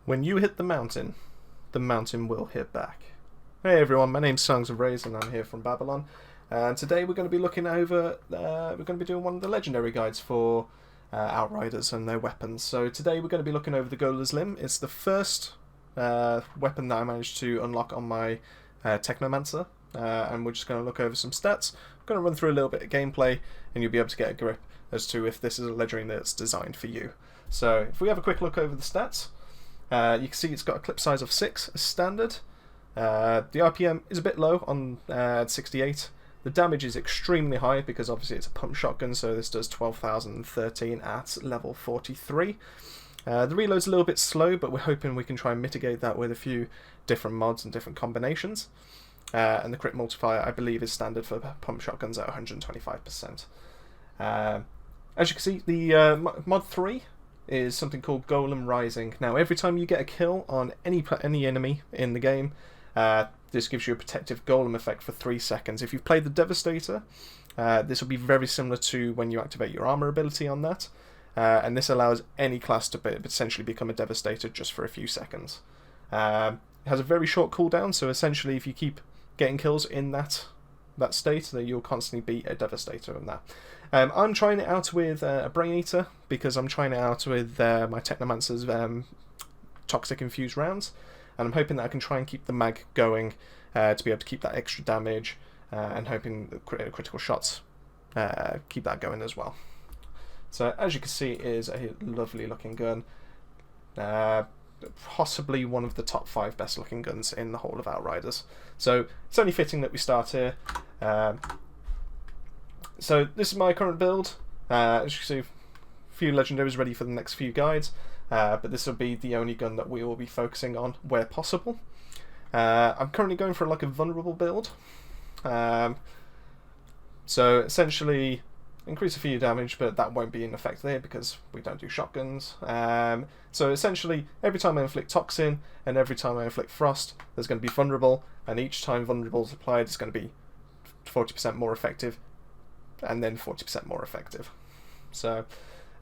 When you hit the mountain will hit back. Hey everyone, my name's Songs of Rays and I'm here from BabbleOn. And today we're going to be looking over, we're going to be doing one of the legendary guides for Outriders and their weapons. So today we're going to be looking over the Golem's Limb. It's the first weapon that I managed to unlock on my Technomancer. And we're just going to look over some stats. I'm going to run through a little bit of gameplay and you'll be able to get a grip as to if this is a legendary that's designed for you. So if we have a quick look over the stats, you can see it's got a clip size of 6 as standard. The RPM is a bit low on 68. The damage is extremely high because obviously it's a pump shotgun, so this does 12,013 at level 43. The reload's a little bit slow, but we're hoping we can try and mitigate that with a few different mods and different combinations. And the crit multiplier, I believe, is standard for pump shotguns at 125%. As you can see, the mod 3 is something called Golem Rising. Now, every time you get a kill on any enemy in the game, this gives you a protective golem effect for 3 seconds. If you've played the Devastator, this will be very similar to when you activate your armor ability on that, and this allows any class to essentially become a Devastator just for a few seconds. It has a very short cooldown, so essentially if you keep getting kills in that state, then you'll constantly be a Devastator on that. I'm trying it out with a Brain Eater because I'm trying it out with my Technomancer's Toxic Infused rounds, and I'm hoping that I can try and keep the mag going to be able to keep that extra damage, and hoping the critical shots keep that going as well. So as you can see, it is a lovely looking gun, possibly one of the top 5 best looking guns in the whole of Outriders. So it's only fitting that we start here. So this is my current build. As you can see, a few legendaries ready for the next few guides, but this will be the only gun that we will be focusing on where possible. I'm currently going for like a vulnerable build. So essentially increase a few damage, but that won't be in effect there because we don't do shotguns. So essentially every time I inflict Toxin and every time I inflict Frost, there's going to be vulnerable, and each time vulnerable is applied it's going to be 40% more effective and then 40% more effective. So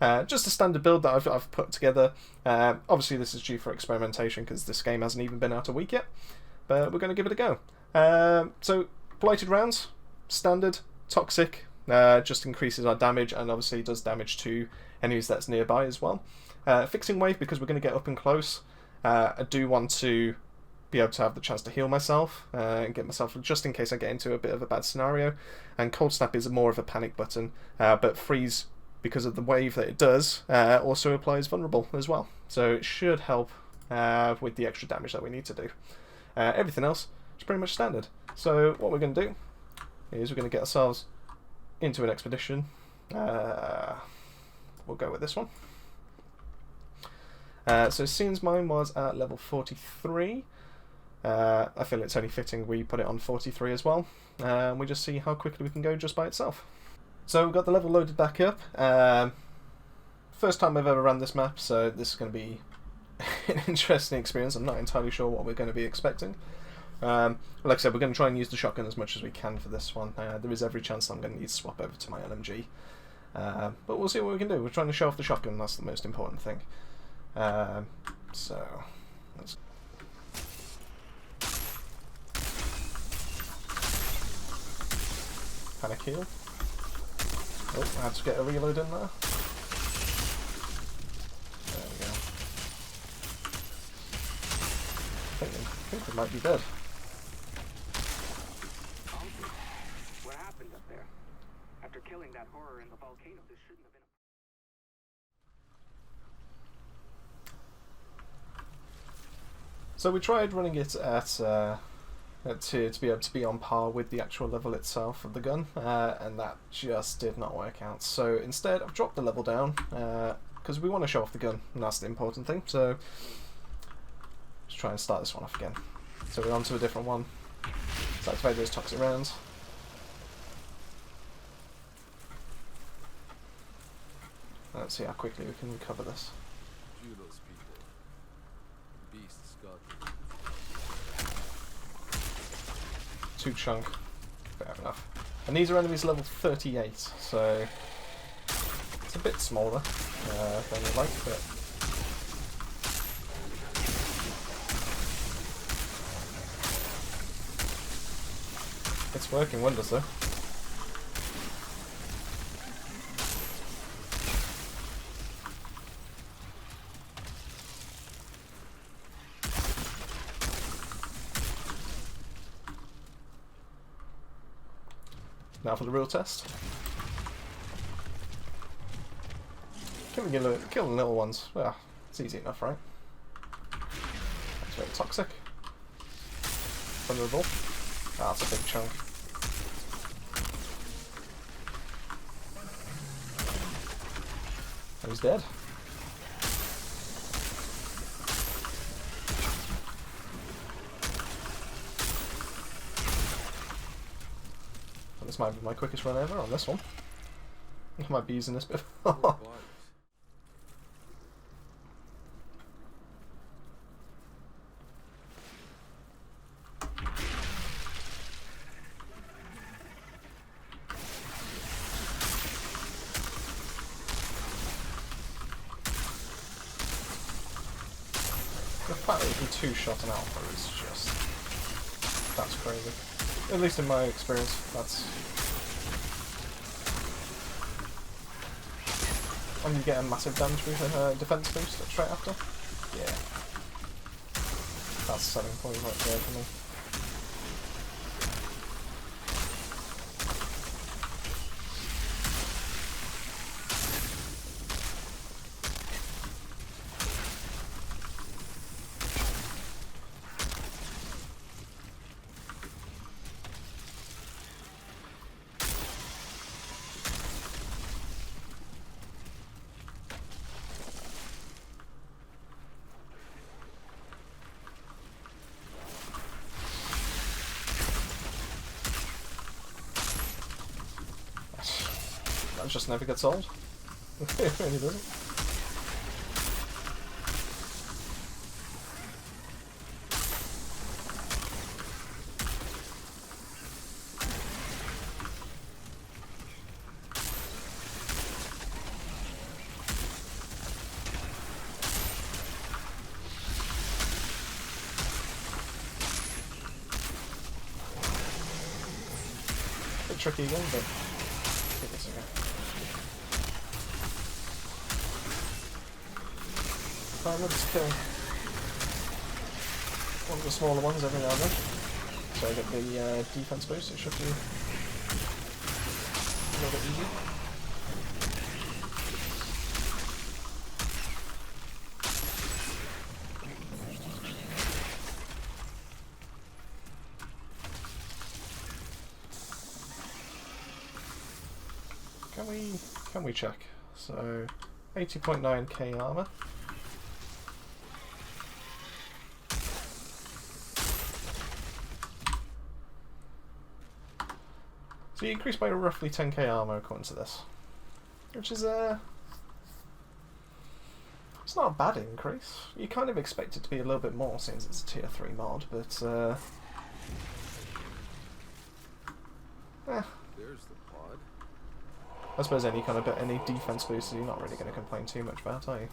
just a standard build that I've put together. Obviously this is due for experimentation because this game hasn't even been out a week yet, but we're going to give it a go. So blighted rounds, standard, toxic, just increases our damage and obviously does damage to enemies that's nearby as well. Fixing wave, because we're going to get up and close. I do want to be able to have the chance to heal myself and get myself just in case I get into a bit of a bad scenario. And cold snap is more of a panic button, but freeze, because of the wave that it does, also applies vulnerable as well, so it should help with the extra damage that we need to do. Everything else is pretty much standard. So what we're going to do is we're going to get ourselves into an expedition. We'll go with this one. So since mine was at level 43, I feel it's only fitting we put it on 43 as well, and we just see how quickly we can go just by itself. So we've got the level loaded back up. First time I've ever run this map, so this is going to be an interesting experience. I'm not entirely sure what we're going to be expecting. Like I said, we're going to try and use the shotgun as much as we can for this one. There is every chance I'm going to need to swap over to my LMG. But we'll see what we can do. We're trying to show off the shotgun, that's the most important thing. So let's... Panic heal. Oh, I had to get a reload in there. There we go. I think we might be dead. What happened up there? After killing that horror in the volcano, this shouldn't have been So we tried running it at to be able to be on par with the actual level itself of the gun, and that just did not work out. So instead I've dropped the level down because we want to show off the gun, and that's the important thing. So let's try and start this one off again. So we're on to a different one. Let's activate those toxic rounds. Let's see how quickly we can recover this. Juno's people. Beasts got 2 chunk. Fair enough. And these are enemies level 38, so it's a bit smaller than you'd like, but It's working wonders though. Now for the real test. Killing little ones. Well, it's easy enough, right? That's very toxic. Vulnerable. Ah, that's a big chunk. And he's dead. And this might be my quickest run ever on this one. I might be using this bit. The fact that you can two-shot an alpha is just... that's crazy. At least in my experience, that's... And you get a massive damage boost, defense boost straight after. Yeah. That's a selling point right there for me. That just never gets old. It really doesn't. Bit tricky again, but give this a go. Right, we'll just kill one of the smaller ones every now and then. So I get the defense boost, it should be a little bit easier. Can we check? So 80.9k armor. So you increase by roughly 10k armor according to this, which is it's not a bad increase. You kind of expect it to be a little bit more since it's a tier 3 mod, but There's the pod. I suppose any defense boost you're not really going to complain too much about, are you?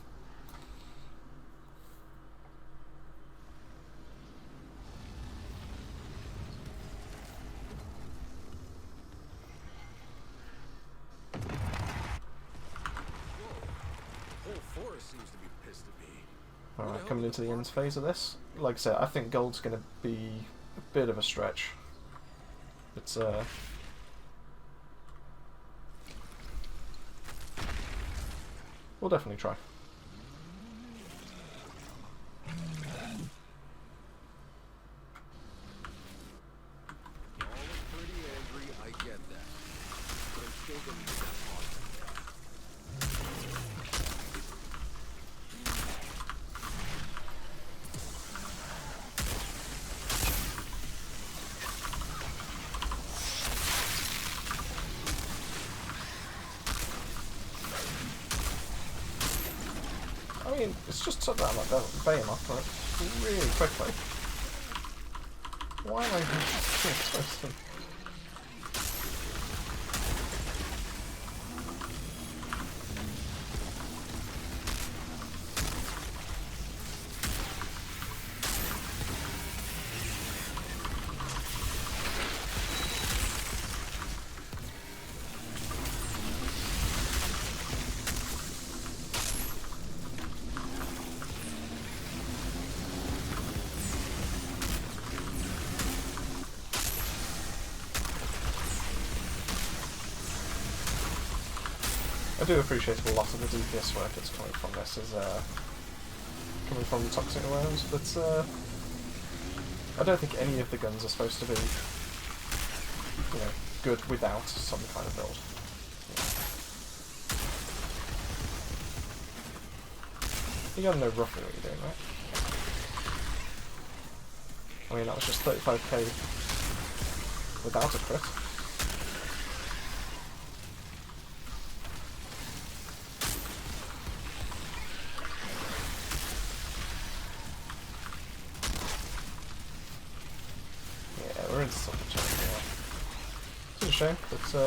Alright, coming into the end phase of this. Like I said, I think gold's going to be a bit of a stretch. It's we'll definitely try. Pretty angry, I get that. But I'm still gonna use that pod. I mean, it's just took that behemoth like really quickly. Why am I supposed to? I do appreciate a lot of the DPS work that's coming from this is coming from the toxic rounds, but I don't think any of the guns are supposed to be, you know, good without some kind of build. You gotta know roughly what you're doing, right? I mean, that was just 35k without a crit. Yeah, we're into something challenging now. It's a shame, but I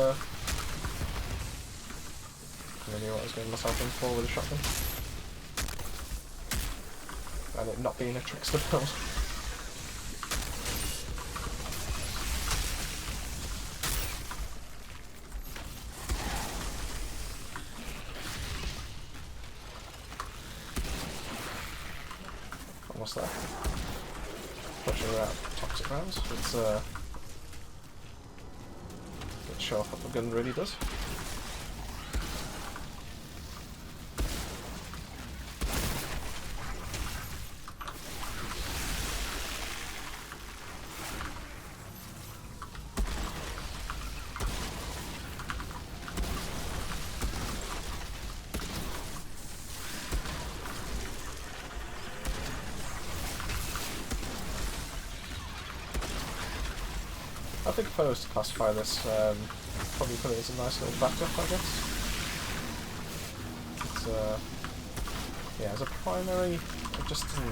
knew what I was getting myself in for with a shotgun. And it not being a trickster build. Almost there. Pushing her out toxic rounds. Let's show off what the gun really does. I think if I was to classify this, probably put it as a nice little backup, I guess. It's, yeah, as a primary, it just doesn't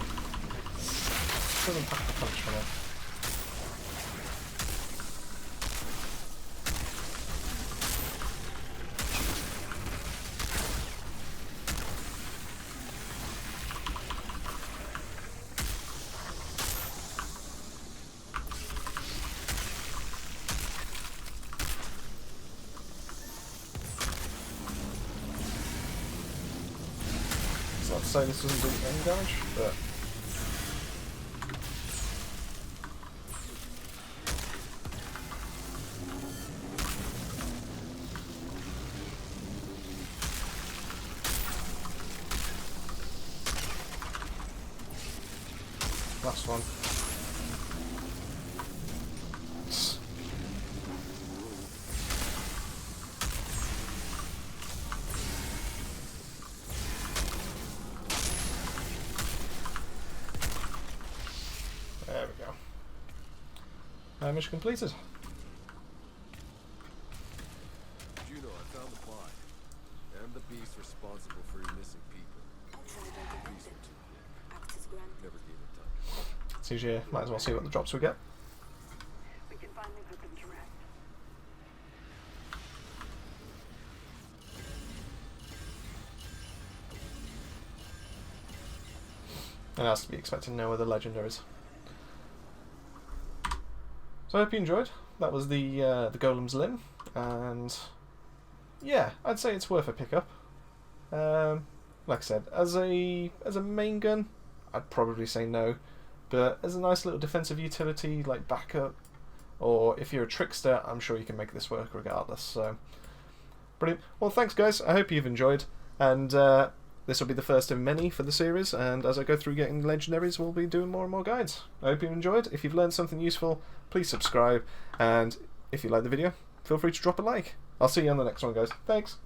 pack the punch for me. Not to say this doesn't do any damage, but last one. There we go. Mission completed. Juno, I found the plot. I'm the beast responsible for your missing people. The beast were too quick. Never gave it time. It's easier. Might as well see what the drops we get. We can finally put them to rest. And that's to be expected, no other legendaries. So I hope you enjoyed. That was the Golem's Limb, and yeah, I'd say it's worth a pickup. Like I said, as a main gun, I'd probably say no, but as a nice little defensive utility like backup, or if you're a trickster, I'm sure you can make this work regardless. So brilliant. Well, thanks guys. I hope you've enjoyed, and this will be the first of many for the series, and as I go through getting legendaries, we'll be doing more and more guides. I hope you've enjoyed. If you've learned something useful, please subscribe, and if you like the video, feel free to drop a like. I'll see you on the next one, guys. Thanks.